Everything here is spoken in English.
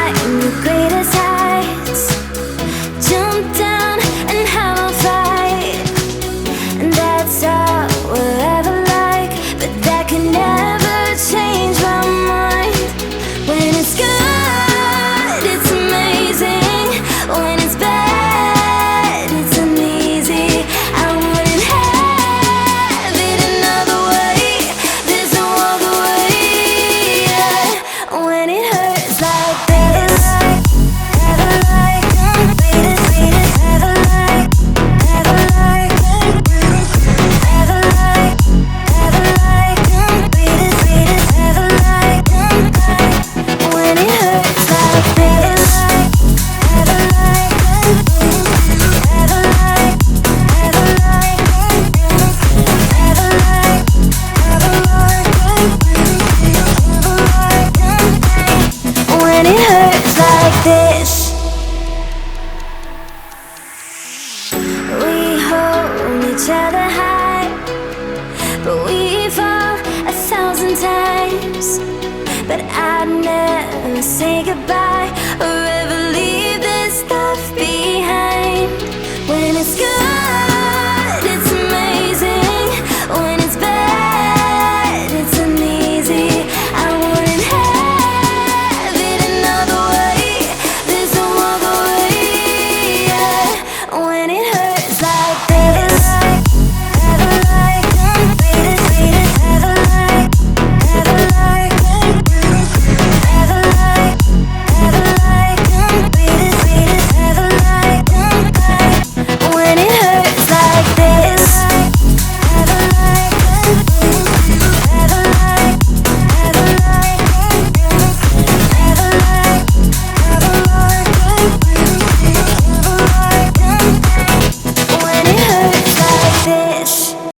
climb the greatest heights, jump down and have a fight. And that's all we'll ever like, but that can never change my mind. When it's good, it's amazing. When it's bad, it's uneasy. I wouldn't have it another way. There's no other way. When it hurts like this, ever like, ever like, ever like, ever like, ever like, ever like, when it hurts like this, ever like, ever like, ever like, ever like, ever like, when it hurts like this. We hold each other high, but we fall 1,000 times. But I'd never say goodbye.